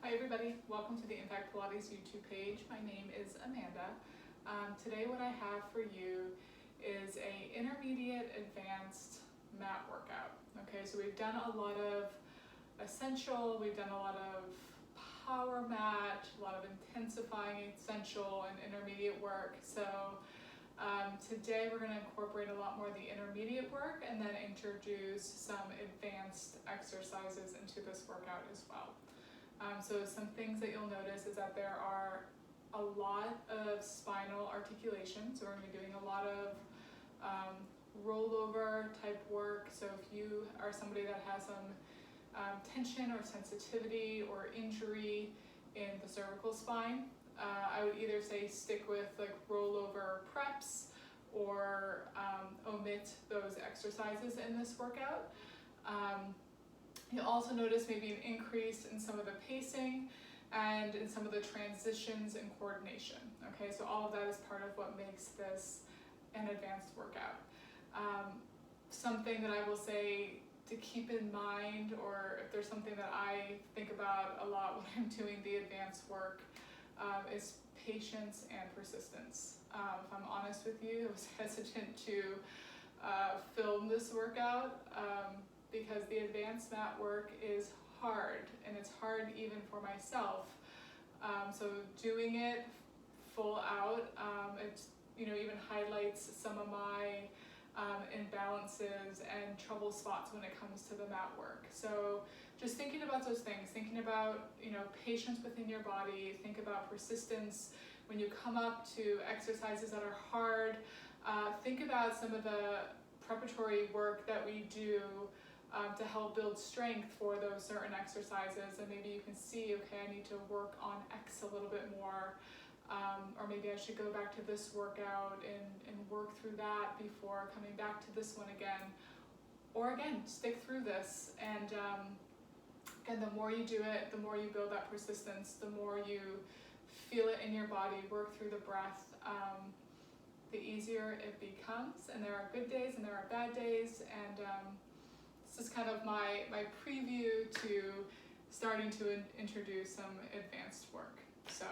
Hi everybody, welcome to the Impact Pilates YouTube page. My name is Amanda. Today what I have for you is a intermediate advanced mat workout. Okay, so we've done a lot of essential, we've done a lot of power mat, a lot of intensifying essential and intermediate work. So today we're going to incorporate a lot more of the intermediate work and then introduce some advanced exercises into this workout as well. So some things that you'll notice is that there are a lot of spinal articulation. So we're going to be doing a lot of rollover type work. So if you are somebody that has some tension or sensitivity or injury in the cervical spine, I would either say stick with like rollover preps or omit those exercises in this workout. You'll also notice maybe an increase in some of the pacing and in some of the transitions and coordination. Okay, so all of that is part of what makes this an advanced workout. Something that I will say to keep in mind, or if there's something that I think about a lot when I'm doing the advanced work, is patience and persistence. If I'm honest with you, I was hesitant to film this workout because the advanced mat work is hard, and it's hard even for myself. So doing it full out, it even highlights some of my imbalances and trouble spots when it comes to the mat work. So just thinking about those things, thinking about patience within your body, think about persistence when you come up to exercises that are hard. Think about some of the preparatory work that we do to help build strength for those certain exercises, and maybe you can see, okay, I need to work on X a little bit more, or maybe I should go back to this workout and work through that before coming back to this one again, or again, stick through this. And again, the more you do it, the more you build that persistence, the more you feel it in your body, work through the breath, the easier it becomes. And there are good days and there are bad days, and this is kind of my preview to starting to introduce some advanced work. So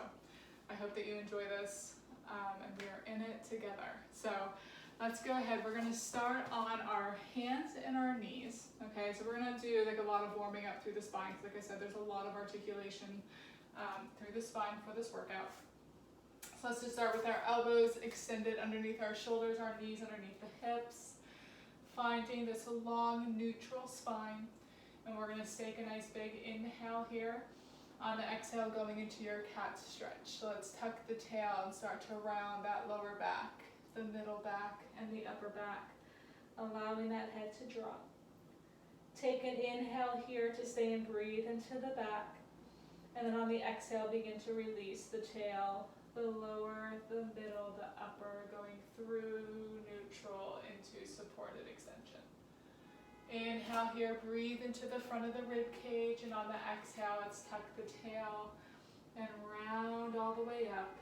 I hope that you enjoy this, and we are in it together. So let's go ahead. We're going to start on our hands and our knees. Okay, so we're going to do like a lot of warming up through the spine, because like I said, there's a lot of articulation through the spine for this workout. So let's just start with our elbows extended underneath our shoulders, our knees underneath the hips, finding this long neutral spine. And we're going to take a nice big inhale here. On the exhale, going into your cat stretch. So let's tuck the tail and start to round that lower back, the middle back, and the upper back, allowing that head to drop. Take an inhale here to stay and breathe into the back. And then on the exhale, begin to release the tail, the lower, the middle, the upper, going through neutral into supported extension. Inhale here, breathe into the front of the rib cage, and on the exhale, let's tuck the tail and round all the way up.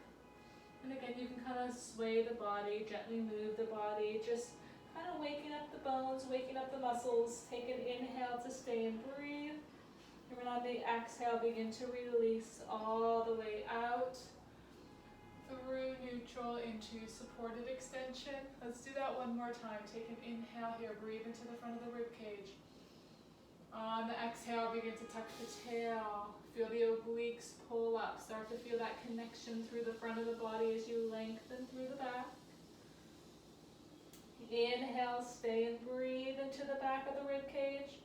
And again, you can kind of sway the body, gently move the body, just kind of waking up the bones, waking up the muscles. Take an inhale to stay and breathe. And then on the exhale, begin to release all the way out through neutral into supported extension. Let's do that one more time. Take an inhale here, breathe into the front of the rib cage. On the exhale, begin to tuck the tail. Feel the obliques pull up. Start to feel that connection through the front of the body as you lengthen through the back. Inhale, stay and breathe into the back of the rib cage.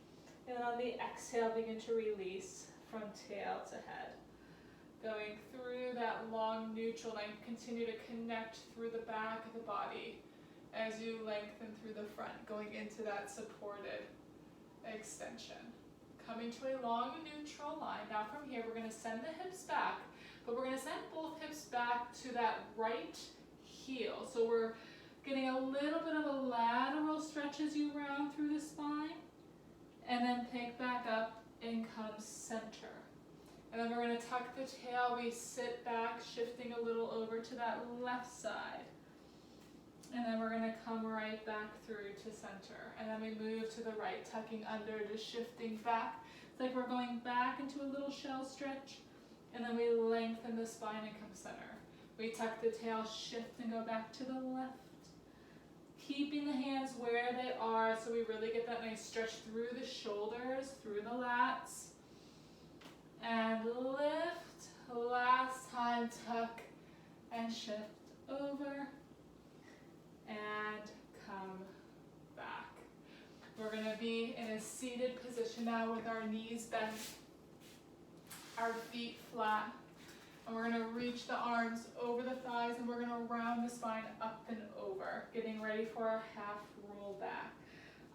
And on the exhale, begin to release from tail to head. Going through that long neutral line, continue to connect through the back of the body as you lengthen through the front, going into that supported extension. Coming to a long neutral line. Now from here, we're going to send the hips back, but we're going to send both hips back to that right heel. So we're getting a little bit of a lateral stretch as you round through the spine, and then pick back up and come center. And then we're going to tuck the tail. We sit back, shifting a little over to that left side. And then we're going to come right back through to center. And then we move to the right, tucking under, just shifting back. It's like we're going back into a little shell stretch. And then we lengthen the spine and come center. We tuck the tail, shift and go back to the left. Keeping the hands where they are so we really get that nice stretch through the shoulders, through the lats. And lift. Last time, tuck and shift over. And come back. We're going to be in a seated position now with our knees bent, our feet flat. And we're going to reach the arms over the thighs and we're going to round the spine up and over, getting ready for our half roll back.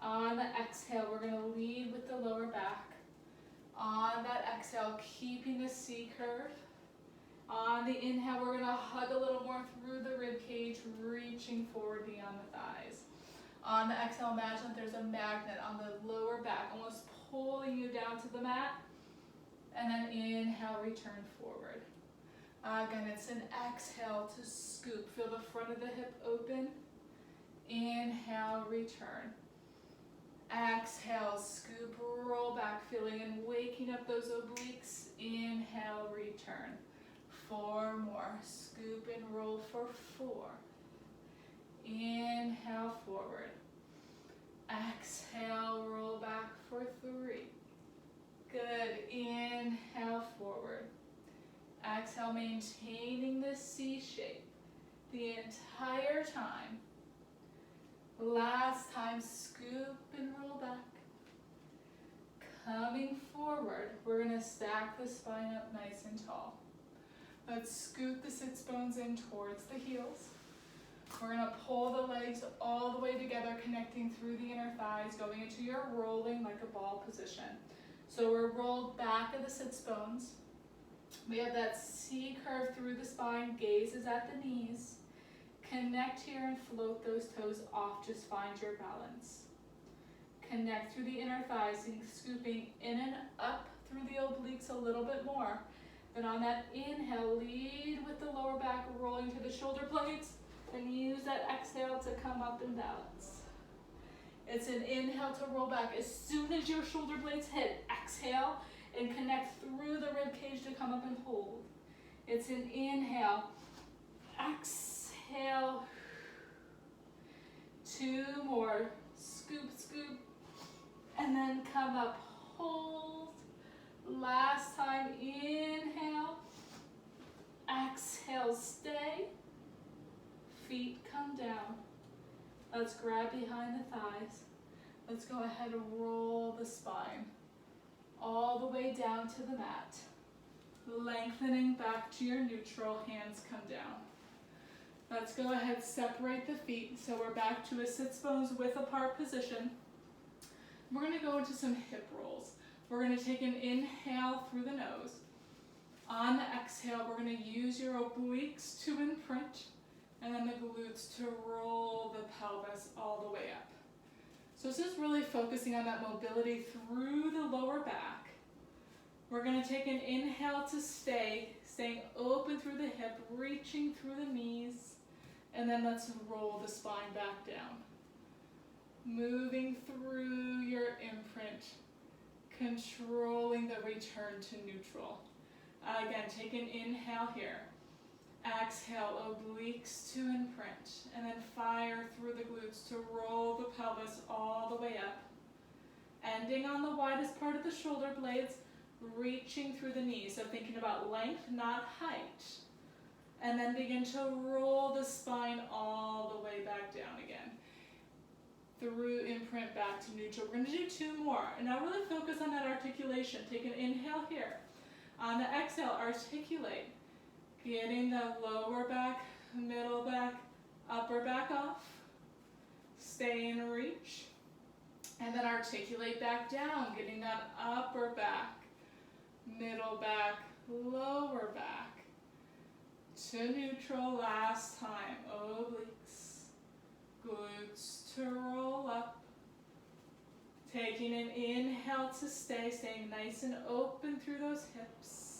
On the exhale, we're going to lead with the lower back. On that exhale, keeping the C curve. On the inhale, we're going to hug a little more through the rib cage, reaching forward beyond the thighs. On the exhale, imagine that there's a magnet on the lower back, almost pulling you down to the mat. And then inhale, return forward. Again, it's an exhale to scoop. Feel the front of the hip open. Inhale, return. Exhale, scoop, roll back, feeling and waking up those obliques. Inhale, return. 4 more. Scoop and roll for 4. Inhale, forward. Exhale, roll back for 3. Good. Inhale, forward. Exhale, maintaining the C shape the entire time. Last time, scoop and roll back. Coming forward, we're going to stack the spine up nice and tall. Let's scoot the sits bones in towards the heels. We're going to pull the legs all the way together, connecting through the inner thighs, going into your rolling like a ball position. So we're rolled back of the sits bones. We have that C curve through the spine, gaze is at the knees. Connect here and float those toes off, just find your balance. Connect through the inner thighs, scooping in and up through the obliques a little bit more. Then on that inhale, lead with the lower back, rolling to the shoulder blades, and use that exhale to come up and balance. It's an inhale to roll back. As soon as your shoulder blades hit, exhale and connect through the rib cage to come up and hold. It's an inhale, exhale, 2 more, scoop, scoop, and then come up, hold. Last time, inhale, exhale, stay, feet come down. Let's grab behind the thighs. Let's go ahead and roll the spine all the way down to the mat. Lengthening back to your neutral, hands come down. Let's go ahead, separate the feet. So we're back to a sits bones width apart position. We're going to go into some hip rolls. We're going to take an inhale through the nose. On the exhale, we're going to use your obliques to imprint, and then the glutes to roll the pelvis all the way up. So this is really focusing on that mobility through the lower back. We're going to take an inhale to stay, staying open through the hip, reaching through the knees, and then let's roll the spine back down. Moving through your imprint, controlling the return to neutral. Again, take an inhale here. Exhale, obliques to imprint, and then fire through the glutes to roll the pelvis all the way up. Ending on the widest part of the shoulder blades, reaching through the knees. So thinking about length, not height. And then begin to roll the spine all the way back down again. Through imprint back to neutral. We're going to do 2 more. And now really focus on that articulation. Take an inhale here. On the exhale, articulate. Getting the lower back, middle back, upper back off. Stay and reach. And then articulate back down, getting that upper back, middle back, lower back. To neutral last time. Obliques, glutes to roll up. Taking an inhale to stay, staying nice and open through those hips.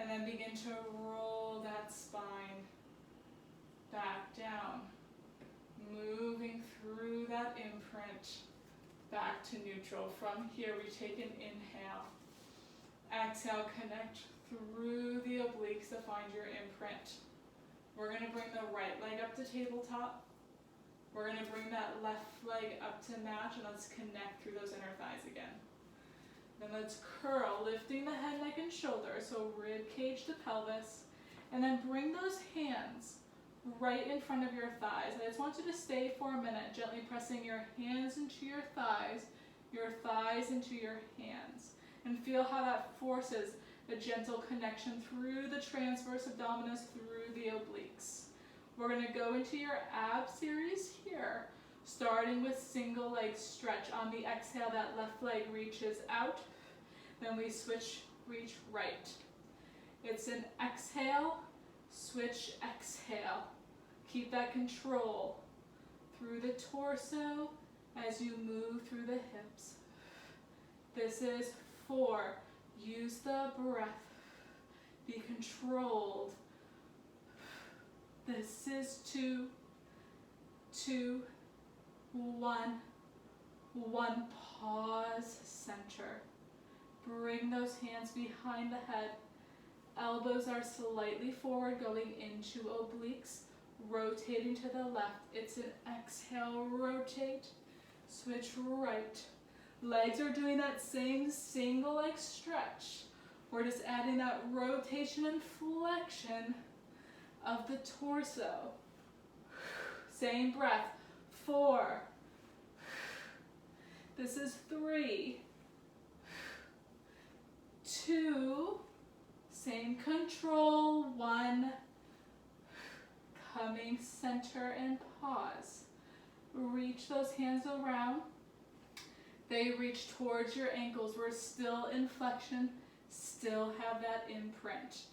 And then begin to roll that spine back down. Moving through that imprint back to neutral. From here we take an inhale. Exhale, connect through the obliques to find your imprint. We're going to bring the right leg up to tabletop. We're going to bring that left leg up to match, and let's connect through those inner thighs again. Then let's curl, lifting the head, neck, and shoulders, so rib cage to pelvis. And then bring those hands right in front of your thighs. I just want you to stay for a minute, gently pressing your hands into your thighs into your hands. And feel how that forces a gentle connection through the transverse abdominis, through the obliques. We're going to go into your ab series here, starting with single leg stretch. On the exhale, that left leg reaches out. Then we switch, reach right. It's an exhale, switch, exhale. Keep that control through the torso as you move through the hips. This is 4. Use the breath. Be controlled. This is 2, 2, 1, 1. Pause, center. Bring those hands behind the head. Elbows are slightly forward, going into obliques, rotating to the left. It's an exhale, rotate, switch right. Legs are doing that same single leg stretch. We're just adding that rotation and flexion of the torso. Same breath. 4. This is 3, 2, same control, 1, coming center and pause. Reach those hands around. They reach towards your ankles. We're still in flexion, still have that imprint.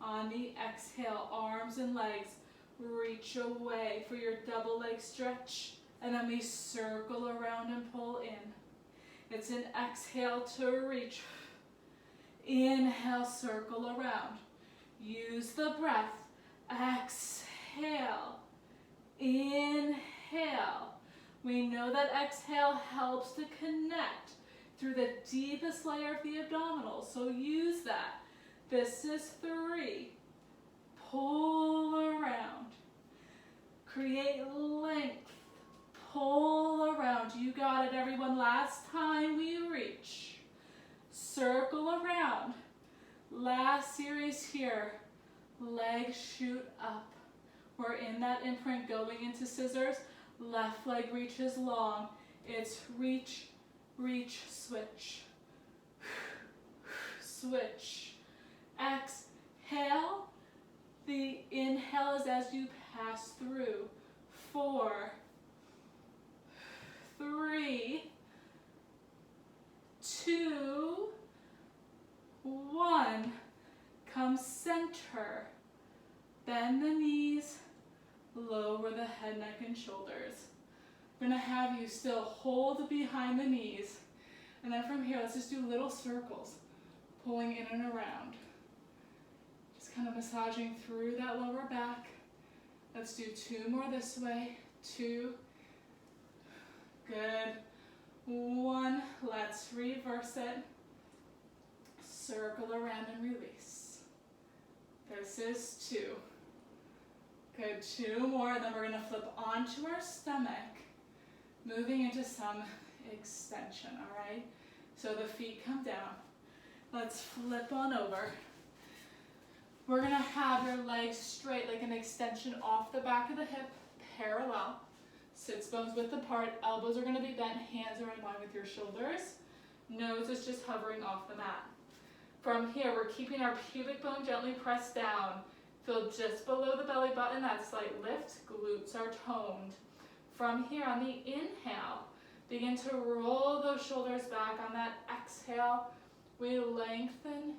On the exhale, arms and legs reach away for your double leg stretch, and then we circle around and pull in. It's an exhale to reach. Inhale, circle around. Use the breath. Exhale. Inhale. We know that exhale helps to connect through the deepest layer of the abdominals, so use that. This is 3. Pull around. Create length. Pull around. You got it, everyone. Last time we reach. Circle around. Last series here. Legs shoot up. We're in that imprint going into scissors. Left leg reaches long. It's reach, reach, switch. Switch. Exhale. The inhale is as you pass through. 4, 3, 2, 1. Come center. Bend the knees. Lower the head, neck, and shoulders. I'm going to have you still hold behind the knees. And then from here, let's just do little circles, pulling in and around. Just kind of massaging through that lower back. Let's do 2 more this way. 2. Good. 1. Let's reverse it. Circle around and release. This is 2. Good, 2 more, then we're gonna flip onto our stomach, moving into some extension, all right? So the feet come down. Let's flip on over. We're gonna have your legs straight, like an extension off the back of the hip, parallel. Sits bones width apart, elbows are gonna be bent, hands are in line with your shoulders. Nose is just hovering off the mat. From here, we're keeping our pubic bone gently pressed down. Feel just below the belly button, that slight lift, glutes are toned. From here, on the inhale, begin to roll those shoulders back. On that exhale, we lengthen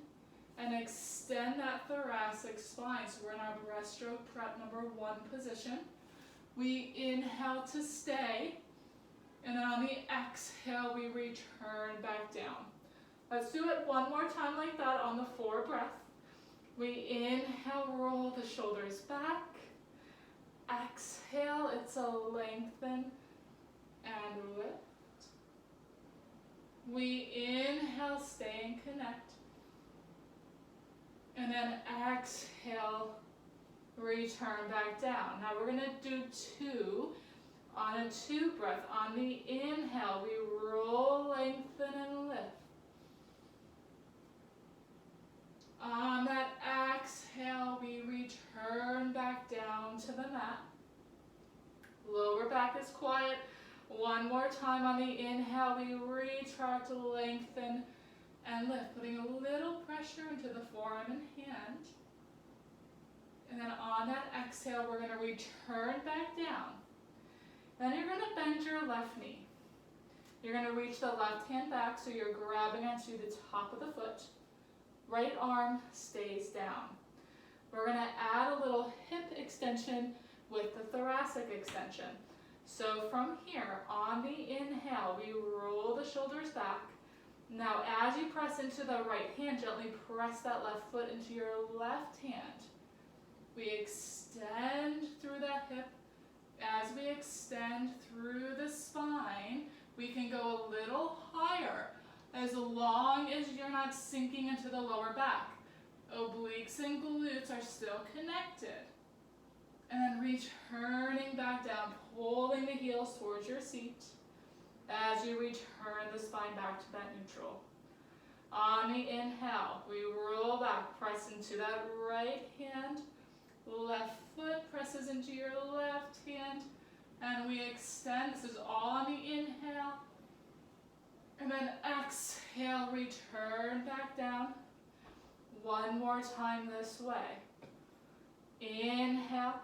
and extend that thoracic spine. So we're in our breaststroke prep number 1 position. We inhale to stay, and then on the exhale, we return back down. Let's do it 1 more time like that on the 4 breath. We inhale, roll the shoulders back. Exhale, it's a lengthen and lift. We inhale, stay and connect. And then exhale, return back down. Now we're gonna do 2 on a 2 breath. On the inhale, we roll, lengthen, and lift. On that exhale, we return back down to the mat. Lower back is quiet. One more time on the inhale, we retract, lengthen, and lift, putting a little pressure into the forearm and hand. And then on that exhale, we're going to return back down. Then you're going to bend your left knee. You're going to reach the left hand back so you're grabbing onto the top of the foot. Right arm stays down. We're going to add a little hip extension with the thoracic extension. So from here, on the inhale, we roll the shoulders back. Now as you press into the right hand, gently press that left foot into your left hand. We extend through that hip. As we extend through the spine, we can go a little higher as long as you're not sinking into the lower back. Obliques and glutes are still connected. And then returning back down, pulling the heels towards your seat as you return the spine back to that neutral. On the inhale, we roll back, press into that right hand. Left foot presses into your left hand, and we extend. This is all on the inhale. And then exhale, return back down. One more time this way. Inhale.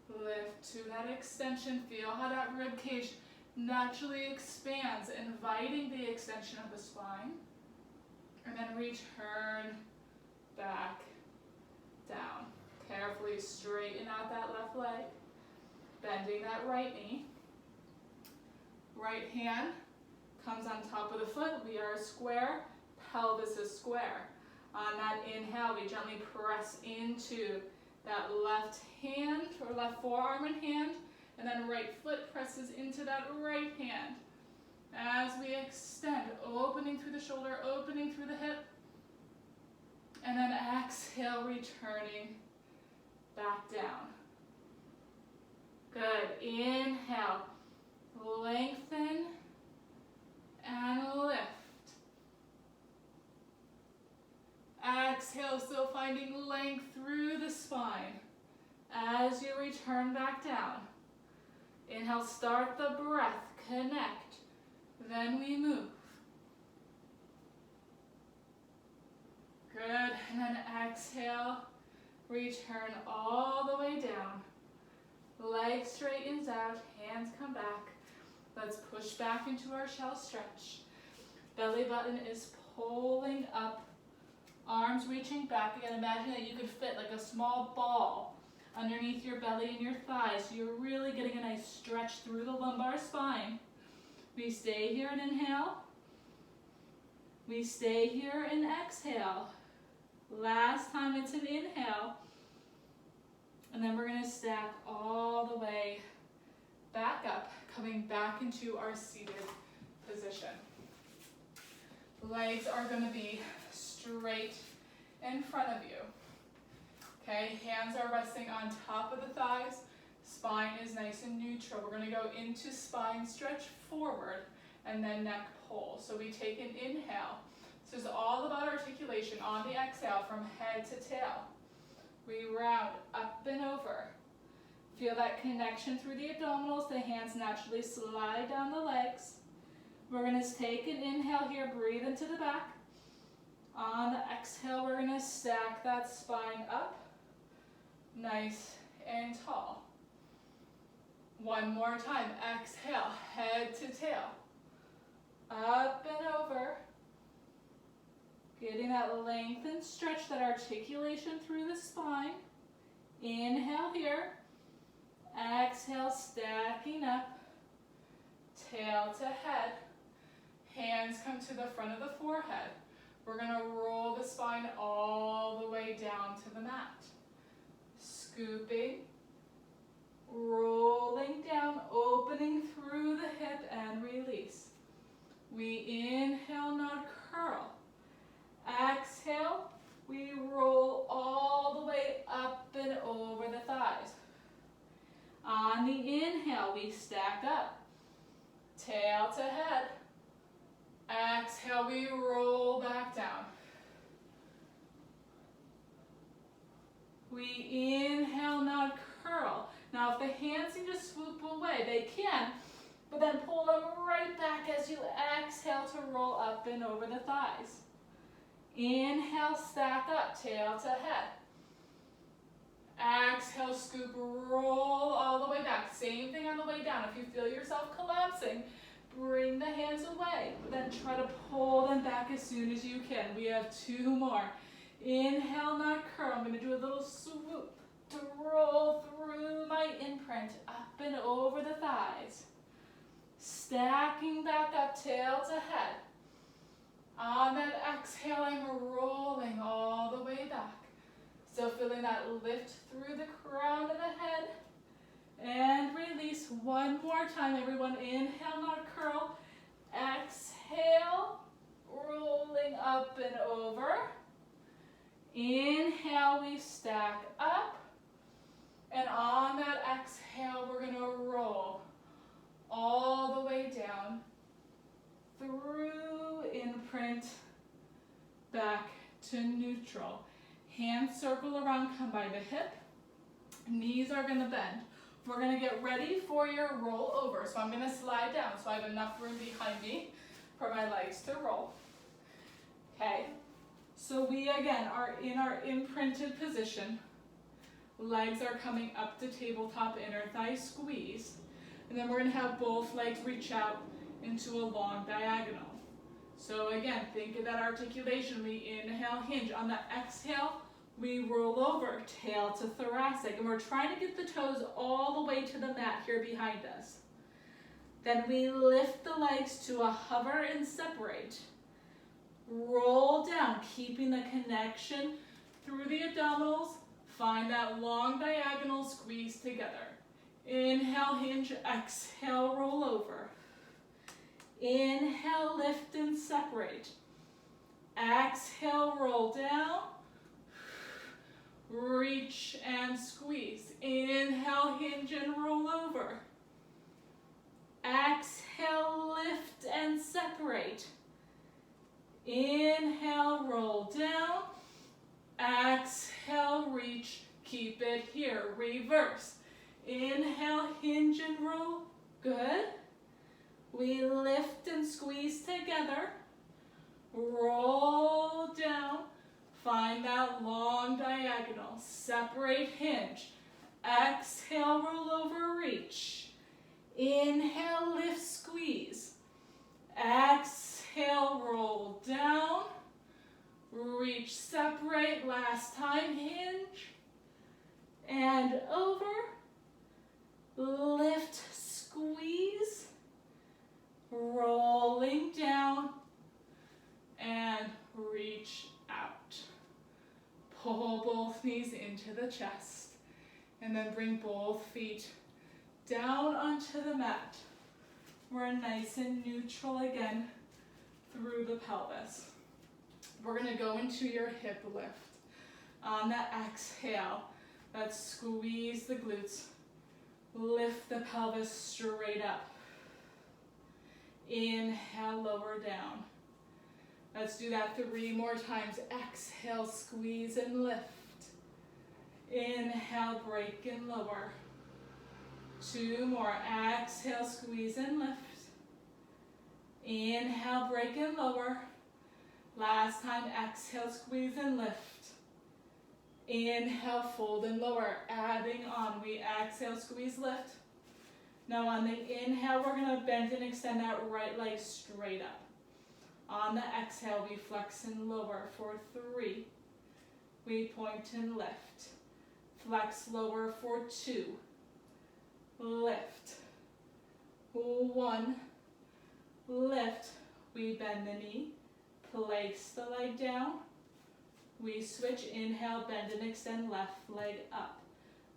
Lift to that extension. Feel how that rib cage naturally expands, inviting the extension of the spine. And then return back down. Carefully straighten out that left leg. Bending that right knee. Right hand comes on top of the foot. We are square. Pelvis is square. On that inhale, we gently press into that left hand or left forearm and hand, and then right foot presses into that right hand. As we extend, opening through the shoulder, opening through the hip, and then exhale, returning back down. Good. Inhale, lengthen and lift. Exhale, still finding length through the spine as you return back down. Inhale, start the breath, connect, then we move. Good, and then exhale, return all the way down. Leg straightens out, hands come back. Let's push back into our shell stretch. Belly button is pulling up. Arms reaching back. Again, imagine that you could fit like a small ball underneath your belly and your thighs. So you're really getting a nice stretch through the lumbar spine. We stay here and inhale. We stay here and exhale. Last time it's an inhale. And then we're going to stack all the way back up, coming back into our seated position. Legs are going to be straight in front of you. Okay, hands are resting on top of the thighs. Spine is nice and neutral. We're going to go into spine stretch forward and then neck pull. So we take an inhale. This is all about articulation on the exhale from head to tail. We round up and over. Feel that connection through the abdominals. The hands naturally slide down the legs. We're going to take an inhale here. Breathe into the back. On the exhale, we're going to stack that spine up. Nice and tall. One more time. Exhale, head to tail. Up and over. Getting that length and stretch, that articulation through the spine. Inhale here. Exhale, stacking up. Tail to head. Hands come to the front of the forehead. We're going to roll the spine all the way down to the mat. Scooping, rolling down, opening through the hip and release. We inhale, nod, curl. Exhale, to head. Exhale, we roll back down. We inhale, now curl. Now if the hands seem to swoop away, they can, but then pull them right back as you exhale to roll up and over the thighs. Inhale, stack up, tail to head. Exhale, scoop, roll all the way back. Same thing on the way down. If you feel yourself collapsing, bring the hands away, but then try to pull them back as soon as you can. We have 2 more. Inhale, not curl. I'm going to do a little swoop to roll through my imprint, up and over the thighs. Stacking back up, tail to head. On that exhale, I'm rolling all the way back. So feeling that lift through the crown of the head. And release. 1 more time, everyone. Inhale, not curl. Exhale, rolling up and over. Inhale, we stack up. And on that exhale, we're going to roll all the way down through imprint back to neutral. Hands circle around, come by the hip. Knees are going to bend. We're going to get ready for your roll over. So I'm going to slide down so I have enough room behind me for my legs to roll. Okay, so we again are in our imprinted position. Legs are coming up to tabletop, inner thigh squeeze. And then we're going to have both legs reach out into a long diagonal. So again, think of that articulation. We inhale, hinge. On the exhale, we roll over, tail to thoracic. And we're trying to get the toes all the way to the mat here behind us. Then we lift the legs to a hover and separate. Roll down, keeping the connection through the abdominals. Find that long diagonal, squeeze together. Inhale, hinge, exhale, roll over. Inhale, lift and separate. Exhale, roll down. Reach and squeeze. Inhale, hinge and roll over. Exhale, lift and separate. Inhale, roll down. Exhale, reach, keep it here. Reverse. Inhale, hinge and roll. Good. We lift and squeeze together. Roll down. Find that long diagonal. Separate, hinge. Exhale, roll over, reach. Inhale, lift, squeeze. Exhale, roll down. Reach, separate. Last time, hinge. And over. Lift, squeeze. Rolling down. And reach out. Pull both knees into the chest. And then bring both feet down onto the mat. We're nice and neutral again through the pelvis. We're going to go into your hip lift. On the exhale, let's squeeze the glutes. Lift the pelvis straight up. Inhale, lower down. Let's do that 3 more times. Exhale, squeeze and lift. Inhale, break and lower. 2 more. Exhale, squeeze and lift. Inhale, break and lower. Last time, exhale, squeeze and lift. Inhale, fold and lower. Adding on, we exhale, squeeze, lift. Now on the inhale, we're going to bend and extend that right leg straight up. On the exhale, we flex and lower for 3. We point and lift. Flex, lower for 2. Lift. 1. Lift. We bend the knee. Place the leg down. We switch. Inhale, bend and extend left leg up.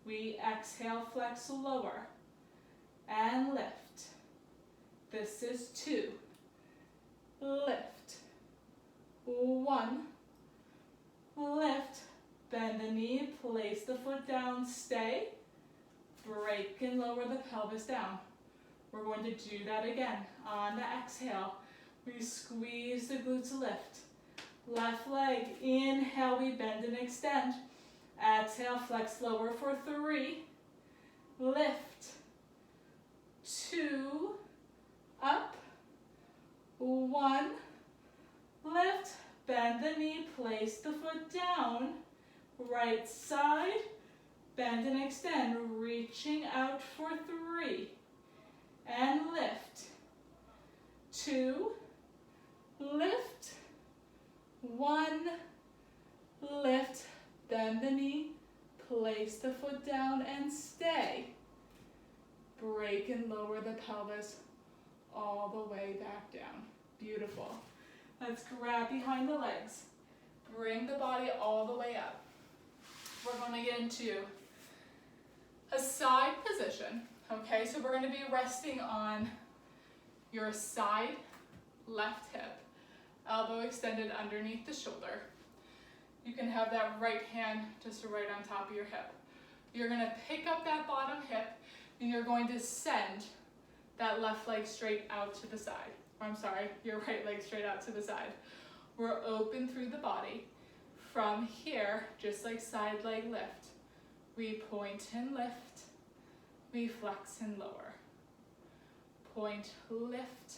We exhale, flex, lower. And lift. This is 2. Lift. 1. Lift. Bend the knee, place the foot down, stay. Break and lower the pelvis down. We're going to do that again. On the exhale, we squeeze the glutes, lift. Left leg, inhale, we bend and extend. Exhale, flex lower for 3. Lift. 2. Up. 1. Lift. Bend the knee, place the foot down. Right side. Bend and extend, reaching out for 3. And lift. 2. Lift. 1. Lift. Bend the knee. Place the foot down and stay. Break and lower the pelvis all the way back down. Beautiful. Let's grab behind the legs. Bring the body all the way up. We're going to get into a side position. Okay, so we're going to be resting on your side left hip, elbow extended underneath the shoulder. You can have that right hand just right on top of your hip. You're going to pick up that bottom hip and you're going to send that left leg straight out to the side. I'm sorry, your right leg straight out to the side. We're open through the body. From here, just like side leg lift, we point and lift, we flex and lower. Point, lift,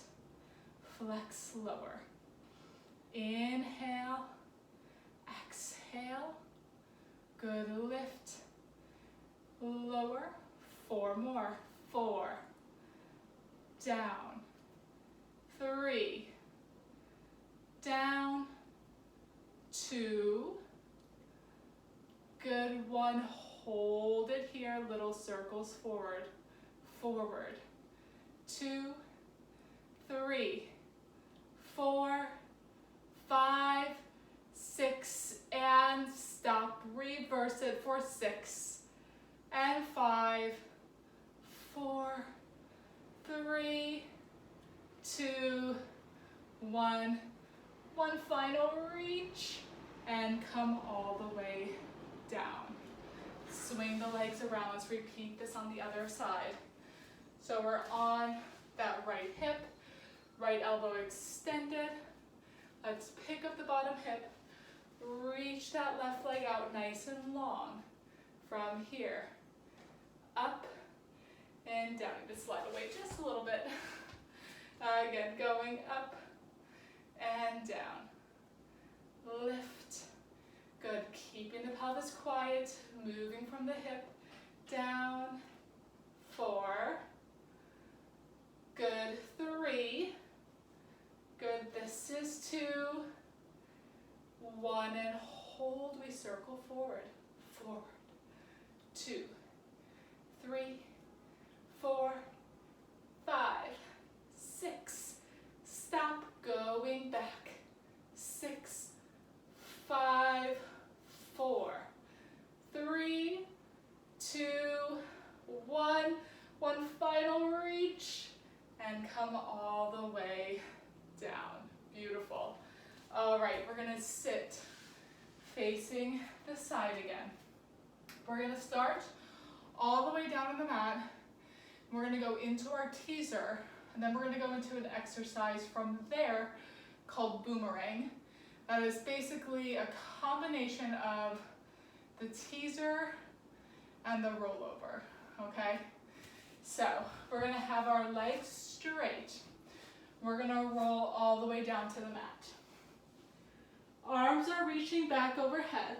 flex, lower. Inhale, exhale, good, lift, lower. 4 more, 4, down, 3, down, 2, good, 1, hold it here, little circles forward, forward, 2, 3, 4, 5, 6, and stop, reverse it for 6, and 5, 4, 3, 2, 1, one final reach, and come all the way down. Swing the legs around. Let's repeat this on the other side. So we're on that right hip, right elbow extended. Let's pick up the bottom hip, reach that left leg out nice and long. From here, up and down. Just slide away just a little bit. Again, going up and down. Lift. Good. Keeping the pelvis quiet. Moving from the hip down. 4. Good. 3. Good. This is 2. 1 and hold. We circle forward. Forward. 2, 3, 4, 5, 6. Stop, going back. 6, 5, 4, 3, 2, 1. One final reach and come all the way down. Beautiful. All right, we're gonna sit facing the side again. We're gonna start all the way down on the mat. We're gonna go into our teaser, and then we're gonna go into an exercise from there called boomerang. That is basically a combination of the teaser and the rollover, okay? So we're gonna have our legs straight. We're gonna roll all the way down to the mat. Arms are reaching back overhead.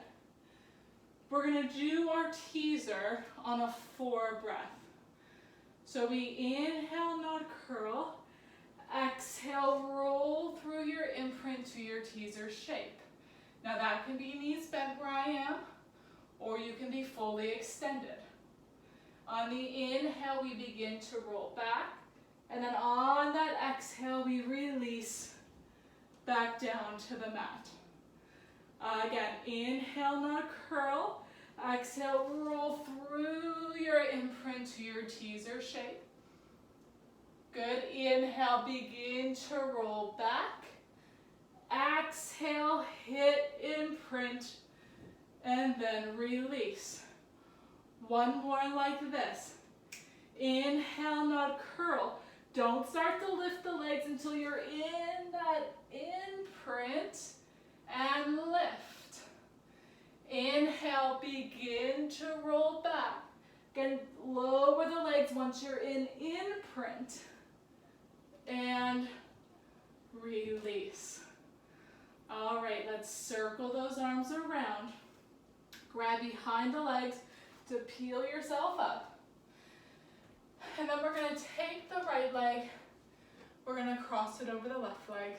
We're gonna do our teaser on a 4 breath. So we inhale, nod, curl. Exhale, roll through your imprint to your teaser shape. Now that can be knees bent where I am, or you can be fully extended. On the inhale, we begin to roll back, and then on that exhale, we release back down to the mat. Again, inhale, nod, curl. Exhale, roll through your imprint to your teaser shape. Good. Inhale, begin to roll back. Exhale, hit imprint, and then release. One more like this. Inhale, nod, curl. Don't start to lift the legs until you're in that imprint, and lift. Inhale, begin to roll back. Again, lower the legs once you're in imprint, and release. All right, let's circle those arms around. Grab behind the legs to peel yourself up. And then we're going to take the right leg, we're going to cross it over the left leg.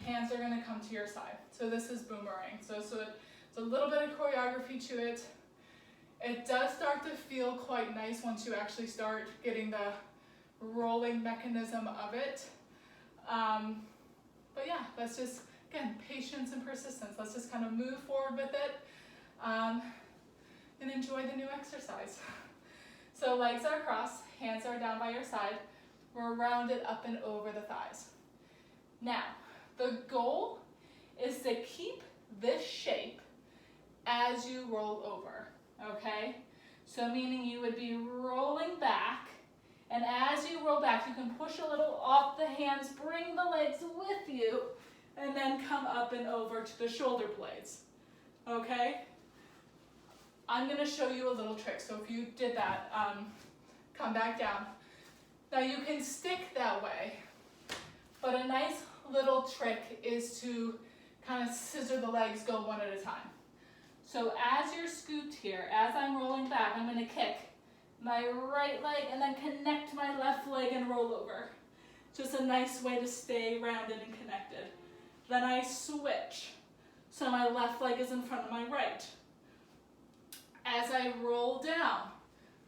Hands are going to come to your side. So this is boomerang. So it's a little bit of choreography to it. It does start to feel quite nice once you actually start getting the rolling mechanism of it. But yeah, let's just, again, patience and persistence. Let's just kind of move forward with it and enjoy the new exercise. So legs are crossed, hands are down by your side. We're rounded up and over the thighs. Now, the goal is to keep this shape as you roll over, okay? So meaning you would be rolling back, and as you roll back, you can push a little off the hands, bring the legs with you, and then come up and over to the shoulder blades, okay? I'm gonna show you a little trick. So if you did that, come back down. Now you can stick that way, but a nice little trick is to kind of scissor the legs, go one at a time. So as you're scooped here, as I'm rolling back, I'm gonna kick my right leg and then connect my left leg and roll over. Just a nice way to stay rounded and connected. Then I switch. So my left leg is in front of my right. As I roll down,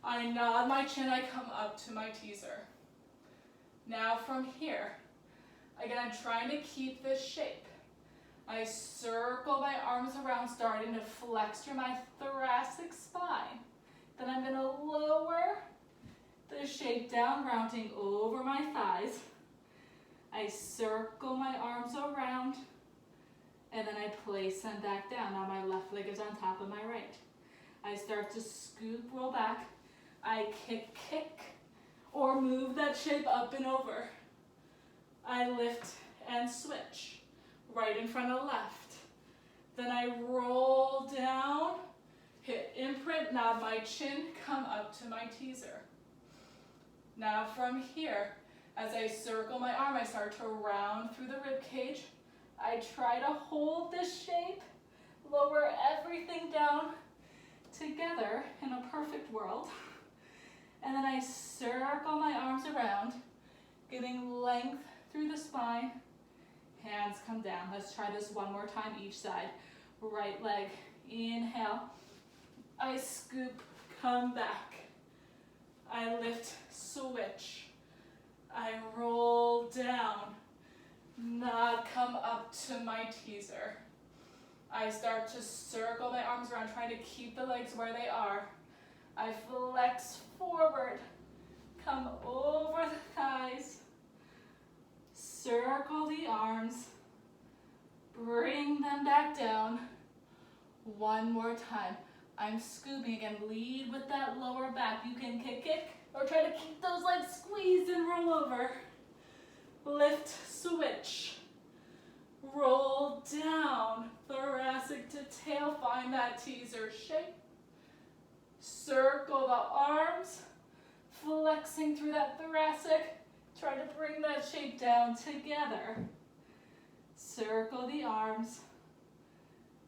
I nod my chin, I come up to my teaser. Now from here, again, I'm trying to keep this shape. I circle my arms around, starting to flex through my thoracic spine. Then I'm going to lower the shape down, rounding over my thighs. I circle my arms around, and then I place them back down. Now my left leg is on top of my right. I start to scoop, roll back. I kick, or move that shape up and over. I lift and switch, right in front of left. Then I roll down, hit imprint, nod my chin, come up to my teaser. Now from here, as I circle my arm, I start to round through the rib cage. I try to hold this shape, lower everything down together in a perfect world. And then I circle my arms around, getting length through the spine. Hands come down. Let's try this one more time each side. Right leg, inhale. I scoop, come back. I lift, switch. I roll down, nod, come up to my teaser. I start to circle my arms around, trying to keep the legs where they are. I flex forward, come over the thighs, circle the arms, bring them back down. One more time. I'm scooping again, lead with that lower back. You can kick, or try to keep those legs squeezed and roll over. Lift, switch. Roll down, thoracic to tail, find that teaser shape. Circle the arms, flexing through that thoracic. Try to bring that shape down together. Circle the arms,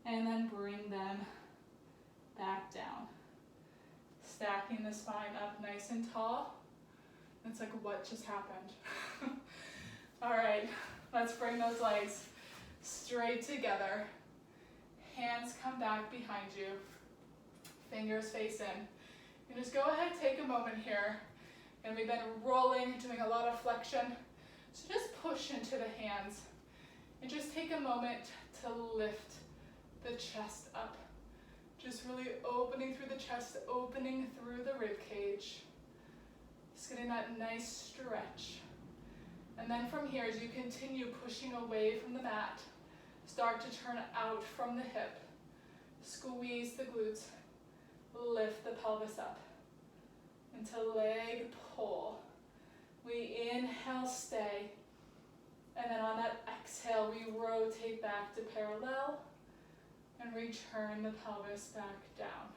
and then bring them back down. Stacking the spine up nice and tall. It's like, what just happened? All right, let's bring those legs straight together. Hands come back behind you. Fingers face in. And just go ahead, take a moment here. And we've been rolling, doing a lot of flexion. So just push into the hands. And just take a moment to lift the chest up. Just really opening through the chest, opening through the rib cage. Just getting that nice stretch. And then from here, as you continue pushing away from the mat, start to turn out from the hip. Squeeze the glutes. Lift the pelvis up into leg pull. We inhale, stay. And then on that exhale, we rotate back to parallel and return the pelvis back down.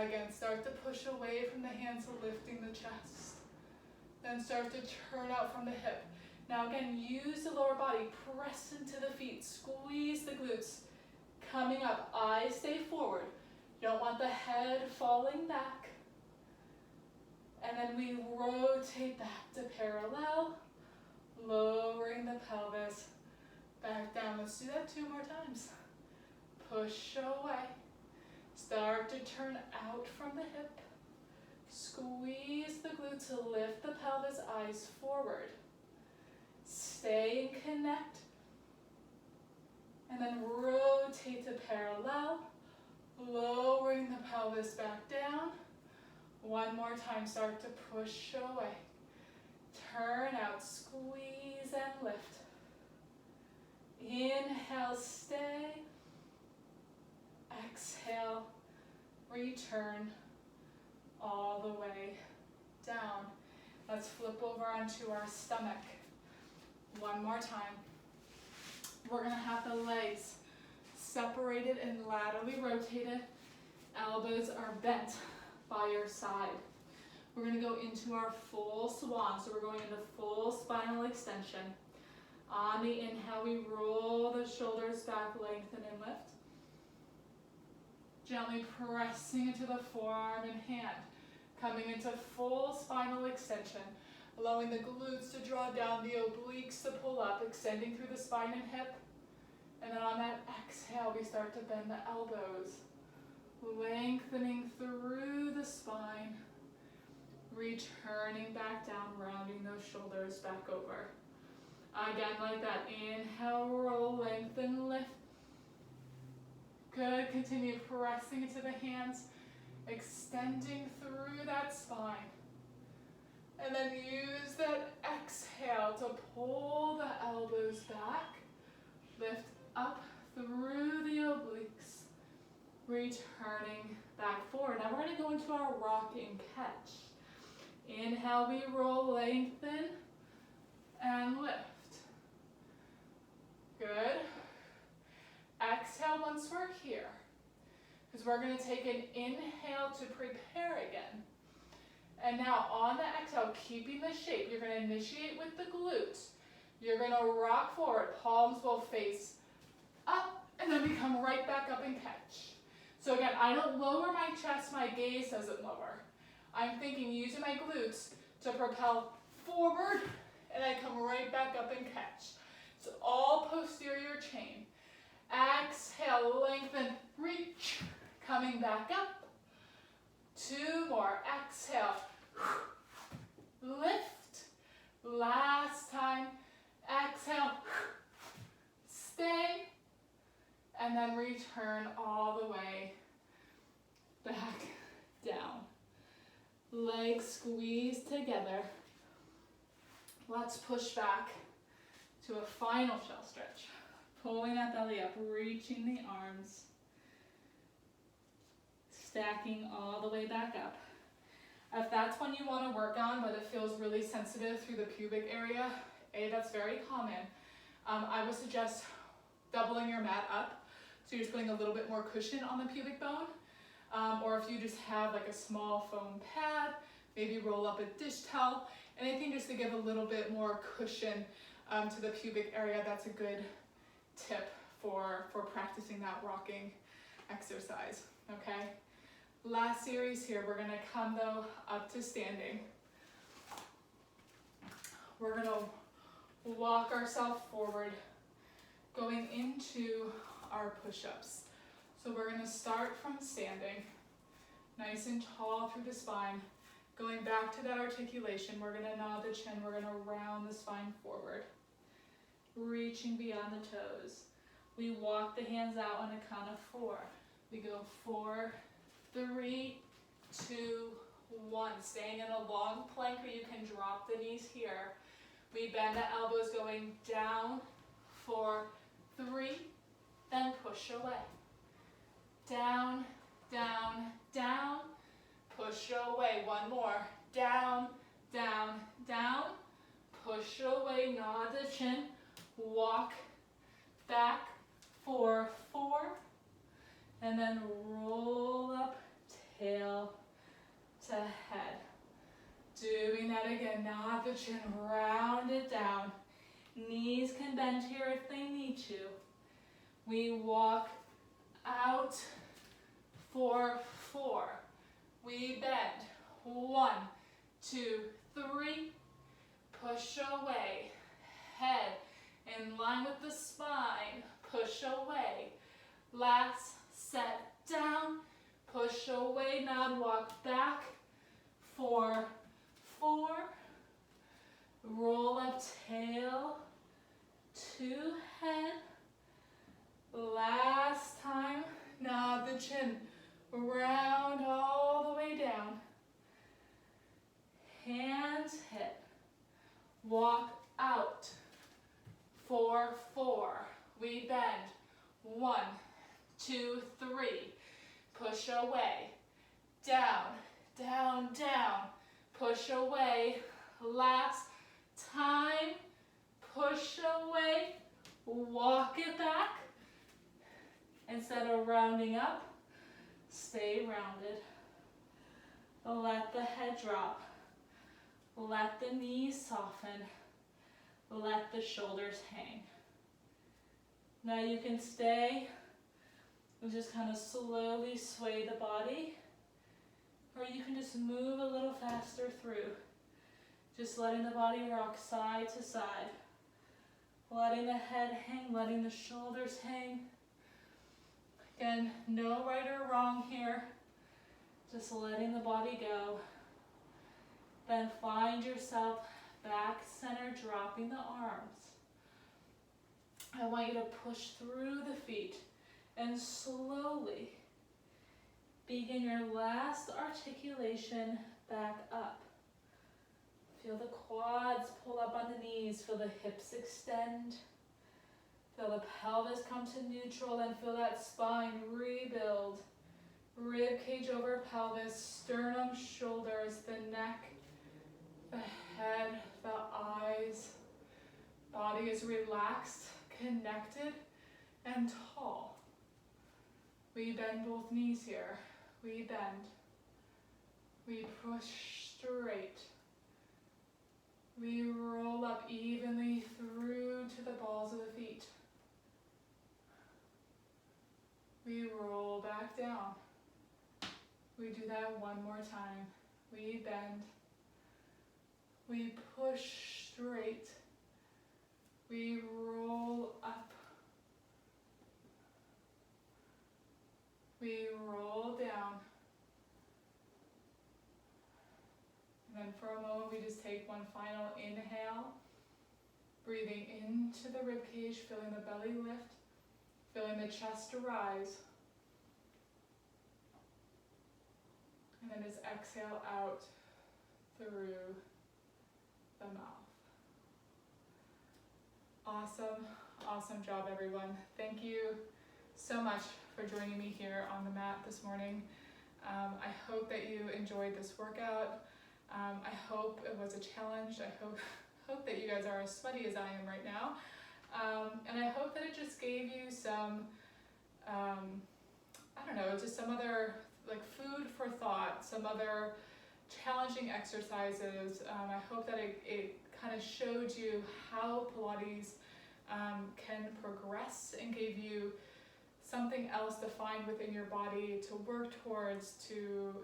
Again, start to push away from the hands, lifting the chest. Then start to turn out from the hip. Now again, use the lower body, press into the feet, squeeze the glutes. Coming up, eyes stay forward. You don't want the head falling back. And then we rotate back to parallel, lowering the pelvis back down. Let's do that 2 more times. Push away. Start to turn out from the hip. Squeeze the glutes to lift the pelvis, eyes forward. Stay and connect. And then rotate to parallel, lowering the pelvis back down. 1 more time, start to push away. Turn out, squeeze and lift. Inhale, stay. Exhale, return all the way down. Let's flip over onto our stomach. 1 more time. We're gonna have the legs separated and laterally rotated. Elbows are bent by your side. We're gonna go into our full swan. So we're going into full spinal extension. On the inhale, we roll the shoulders back, lengthen and lift. Gently pressing into the forearm and hand. Coming into full spinal extension. Allowing the glutes to draw down, the obliques to pull up, extending through the spine and hip. And then on that exhale, we start to bend the elbows. Lengthening through the spine. Returning back down, rounding those shoulders back over. Again, like that. Inhale, roll, lengthen, lift. Good. Continue pressing into the hands, extending through that spine. And then use that exhale to pull the elbows back. Lift up through the obliques. Returning back forward. Now we're going to go into our rocking catch. Inhale, we roll, lengthen, and lift. Good. Exhale once we're here, because we're going to take an inhale to prepare again. And now on the exhale, keeping the shape, you're going to initiate with the glutes. You're going to rock forward, palms will face up, and then we come right back up and catch. So again, I don't lower my chest, my gaze doesn't lower. I'm thinking using my glutes to propel forward, and I come right back up and catch. So all posterior chain. Exhale, lengthen, reach, coming back up. 2 more, exhale, lift, last time, exhale, stay, and then return all the way back down. Legs squeeze together. Let's push back to a final shell stretch. Pulling that belly up, reaching the arms. Stacking all the way back up. If that's one you want to work on, but it feels really sensitive through the pubic area, that's very common. I would suggest doubling your mat up. So you're just putting a little bit more cushion on the pubic bone. Or if you just have like a small foam pad, maybe roll up a dish towel. Anything just to give a little bit more cushion to the pubic area. That's a good tip for practicing that rocking exercise, okay? Last series here, we're gonna come though up to standing. We're gonna walk ourselves forward, going into our push-ups. So we're gonna start from standing, nice and tall through the spine. Going back to that articulation, we're gonna nod the chin, we're gonna round the spine forward. Reaching beyond the toes. We walk the hands out on a count of 4. We go 4, 3, 2, 1. Staying in a long plank, or you can drop the knees here. We bend the elbows going down, 4, 3, then push away. Down, down, down, push away. 1 more. Down, down, down, push away, nod the chin, walk back, 4, 4, and then roll up, tail to head. Doing that again, nod the chin, round it down. Knees can bend here if they need to. We walk out, 4, 4. We bend, 1, 2, 3. Push away, head in line with the spine. Push away. Last set, down. Push away, nod, walk back. 4, 4. Roll up, tail to head. Last time, nod the chin, round all the way down. Hands hit. Walk out. 4, 4. We bend. 1, 2, 3. Push away. Down, down, down. Push away. Last time. Push away. Walk it back. Instead of rounding up, stay rounded. Let the head drop. Let the knees soften. Let the shoulders hang. Now you can stay and just kind of slowly sway the body, or you can just move a little faster through. Just letting the body rock side to side. Letting the head hang, letting the shoulders hang. Again, no right or wrong here. Just letting the body go. Then find yourself back center, dropping the arms. I want you to push through the feet and slowly begin your last articulation back up. Feel the quads pull up on the knees, feel the hips extend. Feel the pelvis come to neutral and feel that spine rebuild. Rib cage over pelvis, sternum, shoulders, the neck, the head, the eyes. Body is relaxed, connected, and tall. We bend both knees here. We bend. We push straight. We roll up evenly through to the balls of the feet. We roll back down. We do that one more time. We bend. We push straight. We roll up. We roll down. And then for a moment, we just take one final inhale. Breathing into the ribcage, feeling the belly lift, feeling the chest rise. And then just exhale out through the mouth. Awesome, awesome job, everyone. Thank you so much for joining me here on the mat this morning. I hope that you enjoyed this workout. I hope it was a challenge. I hope that you guys are as sweaty as I am right now. And I hope that it just gave you some, I don't know, just some other like food for thought, some other challenging exercises. I hope that it kind of showed you how Pilates can progress and gave you something else to find within your body to work towards, to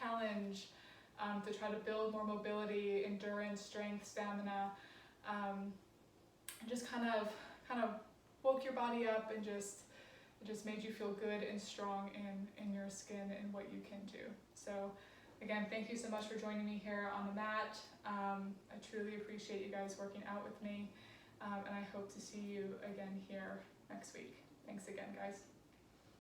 challenge, to try to build more mobility, endurance, strength, stamina, and just kind of woke your body up and it just made you feel good and strong in your skin and what you can do. So again, thank you so much for joining me here on the mat. I truly appreciate you guys working out with me, and I hope to see you again here next week. Thanks again, guys.